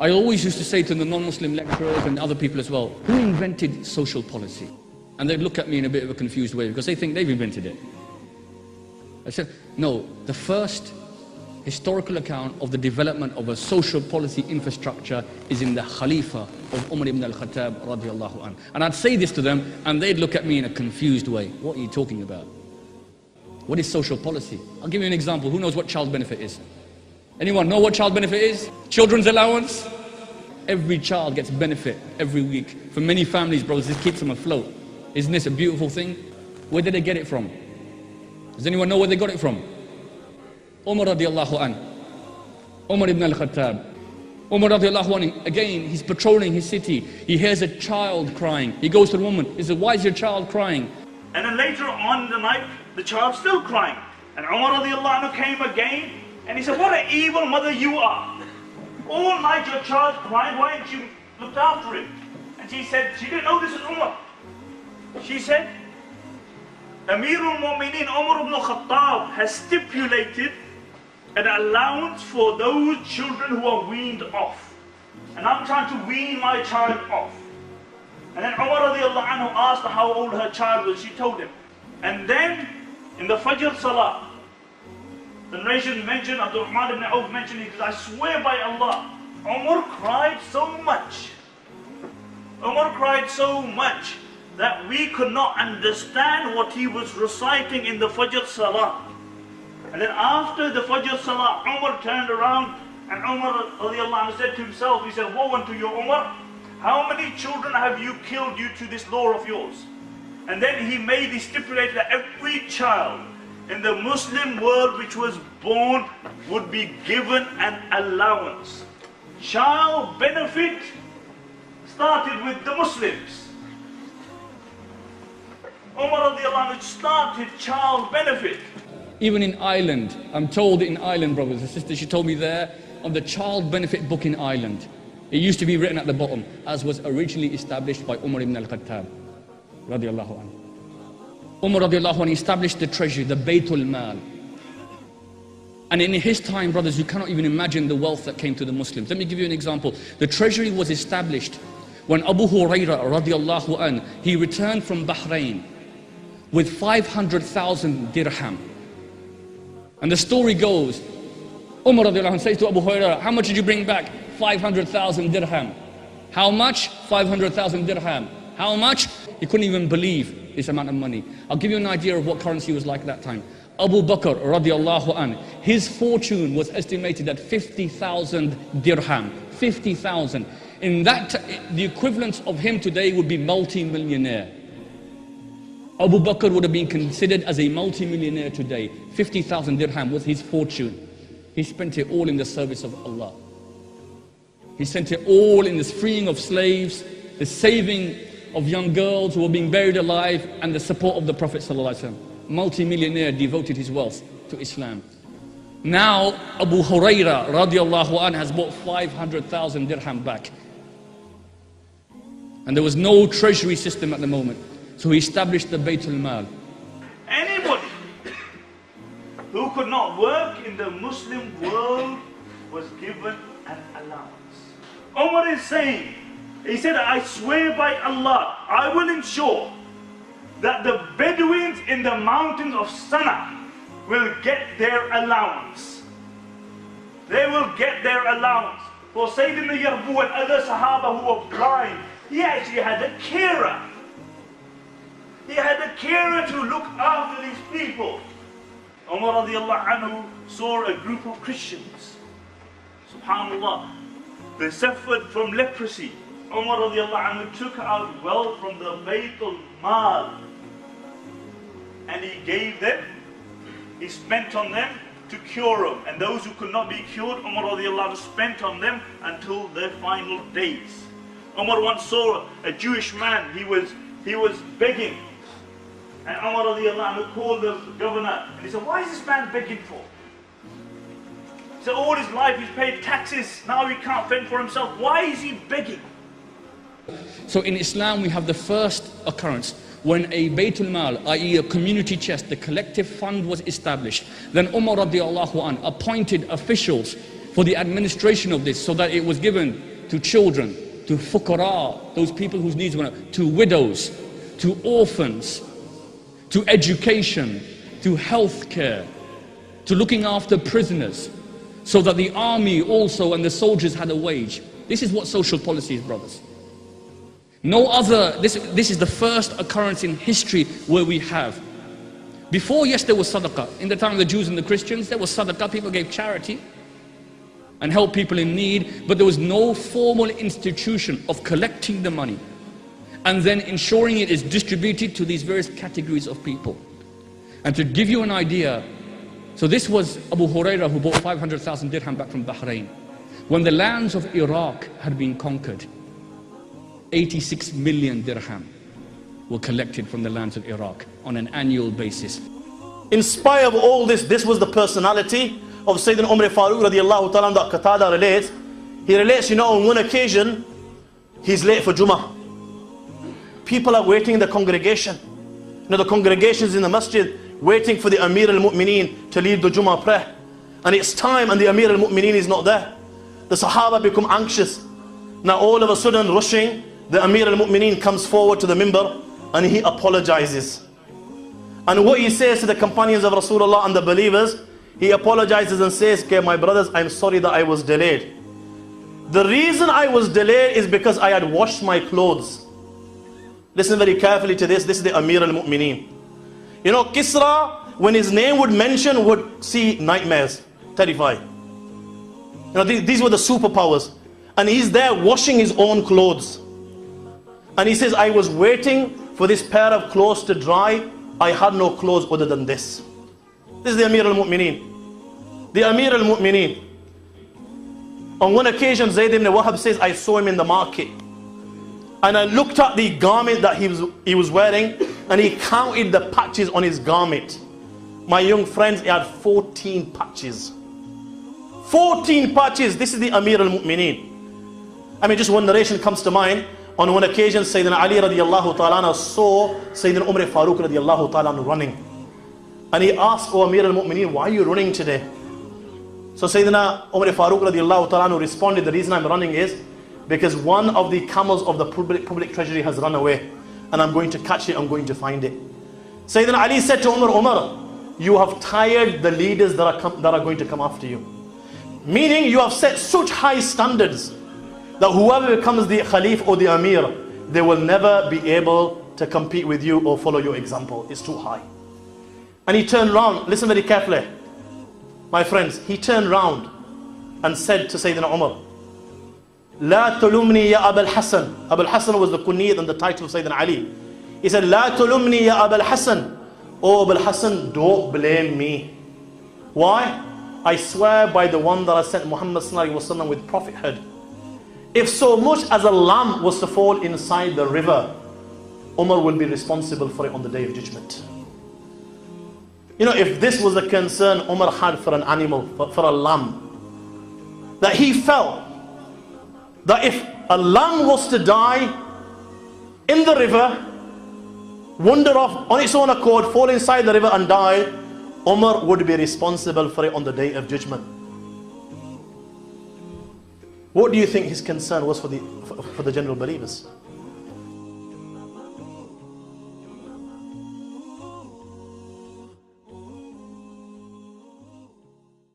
I always used to say to the non-Muslim lecturers and other people as well, who invented social policy? And they'd look at me in a bit of a confused way because they think they've invented it. I said, no, the first historical account of the development of a social policy infrastructure is in the Khalifa of Umar ibn al-Khattab radiallahu anhu. And I'd say this to them and they'd look at me in a confused way. What are you talking about? What is social policy? I'll give you an example. Who knows what child benefit is? Anyone know what child benefit is? Children's allowance? Every child gets benefit every week. For many families, brothers, this keeps them afloat. Isn't this a beautiful thing? Where did they get it from? Does anyone know where they got it from? Umar radiallahu anhu. Umar ibn al-Khattab. Umar radiallahu anhu, again, he's patrolling his city. He hears a child crying. He goes to the woman. He says, why is your child crying? And then later on in the night, the child's still crying. And Umar radiallahu anhu came again. And he said, what an evil mother you are. All night your child's crying, why haven't you looked after him? And she said, she didn't know this is Umar. She said, Amirul Mu'mineen Umar ibn Khattab has stipulated an allowance for those children who are weaned off. And I'm trying to wean my child off. And then Umar radiallahu anhu asked her how old her child was. She told him. And then in the Fajr Salah, the narration mentioned, Abdul Rahman ibn Auf mentioned, he says, I swear by Allah, Umar cried so much. Umar cried so much that we could not understand what he was reciting in the Fajr Salah. And then after the Fajr Salah, Umar turned around and Umar radiallahu anhu said to himself, he said, woe unto you, Umar, how many children have you killed due to this law of yours? And then he stipulated that every child in the Muslim world which was born would be given an allowance. Child benefit started with the Muslims. Umar radiallahu anhu started child benefit. Even in Ireland, I'm told in Ireland, brothers and sisters, she told me there, on the child benefit book in Ireland, it used to be written at the bottom, as was originally established by Umar ibn al-Khattab radiallahu anhu. Umar radiallahu anhu established the treasury, the Baytul Mal. And in his time, brothers, you cannot even imagine the wealth that came to the Muslims. Let me give you an example. The treasury was established when Abu Hurairah radiallahu anhu, he returned from Bahrain with 500,000 dirham. And the story goes, Umar radiallahu anhu says to Abu Hurairah, how much did you bring back? 500,000 dirham. How much? 500,000 dirham. How much? He couldn't even believe this amount of money. I'll give you an idea of what currency was like that time. Abu Bakr radiallahu anhu, his fortune was estimated at 50,000 dirham. 50,000. In that, the equivalent of him today would be multi-millionaire. Abu Bakr would have been considered as a multi-millionaire today. 50,000 dirham was his fortune. He spent it all in the service of Allah. He spent it all in the freeing of slaves, the saving of young girls who were being buried alive, and the support of the Prophet ﷺ. Multi-millionaire devoted his wealth to Islam. Now Abu Hurairah radiallahu anhu has bought 500,000 dirham back. And there was no treasury system at the moment. So he established the Baytul Mal. Anybody who could not work in the Muslim world was given an allowance. Umar is saying, he said, I swear by Allah, I will ensure that the Bedouins in the mountains of Sana will get their allowance. They will get their allowance. For Sayyidina Yarbu and other Sahaba who were blind, he actually had a carer. He had a carer to look after these people. Umar radiallahu anhu saw a group of Christians. Subhanallah. They suffered from leprosy. Umar radiallahu anhu took out wealth from the Baytul Mal. And he gave them, he spent on them to cure them. And those who could not be cured, Umar radiallahu anhu spent on them until their final days. Umar once saw a Jewish man, he was begging. And Umar radiallahu anhu called the governor and he said, why is this man begging for? He said, all his life he's paid taxes, now he can't fend for himself. Why is he begging? So in Islam we have the first occurrence when a Baytul Mal, i.e. a community chest, the collective fund was established. Then Umar radiallahu anhu appointed officials for the administration of this so that it was given to children, to fuqara, those people whose needs were not, to widows, to orphans, to education, to health care, to looking after prisoners, so that the army also and the soldiers had a wage. This is what social policy is, brothers. No other, this is the first occurrence in history where we have. Before, yes, there was sadaqah. In the time of the Jews and the Christians, there was sadaqah. People gave charity and helped people in need, but there was no formal institution of collecting the money and then ensuring it is distributed to these various categories of people. And to give you an idea, so this was Abu Hurairah who bought 500,000 dirham back from Bahrain. When the lands of Iraq had been conquered, 86 million dirham were collected from the lands of Iraq on an annual basis. In spite of all this, this was the personality of Sayyidina Umar Farooq radiallahu ta'ala that Qatada relates. He relates, you know, on one occasion, he's late for Jummah. People are waiting in the congregation. You know, the congregations in the masjid waiting for the Amir al-Mu'mineen to lead the Jummah prayer. And it's time and the Amir al-Mu'mineen is not there. The Sahaba become anxious. Now all of a sudden, rushing, the Amir al-Mu'mineen comes forward to the minbar and he apologizes. And what he says to the companions of Rasulullah and the believers, he apologizes and says, okay, my brothers, I'm sorry that I was delayed. The reason I was delayed is because I had washed my clothes. Listen very carefully to this. This is the Amir al-Mu'mineen. You know, Kisra, when his name would mention, would see nightmares, terrified. You know, these were the superpowers. And he's there washing his own clothes. And he says, I was waiting for this pair of clothes to dry. I had no clothes other than this. This is the Amir al-Mu'mineen. The Amir al-Mu'mineen. On one occasion, Zayd ibn Wahab says, I saw him in the market. And I looked at the garment that he was wearing, and he counted the patches on his garment. My young friends, he had 14 patches. 14 patches. This is the Amir al-Mu'mineen. I mean, just one narration comes to mind. On one occasion, Sayyidina Ali radiallahu ta'ala saw Sayyidina Umar Farooq radiallahu ta'ala running. And he asked, oh Amir al-Mu'mineen, why are you running today? So Sayyidina Umar Farooq radiallahu ta'ala responded, the reason I'm running is because one of the camels of the public treasury has run away. And I'm going to catch it, I'm going to find it. Sayyidina Ali said to Umar, you have tired the leaders that are going to come after you. Meaning you have set such high standards that whoever becomes the Khalif or the Amir, they will never be able to compete with you or follow your example. It's too high. And he turned around, listen very carefully, my friends, he turned around and said to Sayyidina Umar, La tulumni ya Abul Hassan. Abul Hassan was the kunyat and the title of Sayyidina Ali. He said, La tulumni ya Abul Hassan. Oh Abul Hassan, don't blame me. Why? I swear by the one that I sent Muhammad sallallahu alaihi wasallam with prophethood. If so much as a lamb was to fall inside the river, Umar will be responsible for it on the day of judgment. You know, if this was a concern Umar had for an animal, for a lamb, that he felt that if a lamb was to die in the river, wander off on its own accord, fall inside the river and die, Umar would be responsible for it on the day of judgment. What do you think his concern was for the general believers?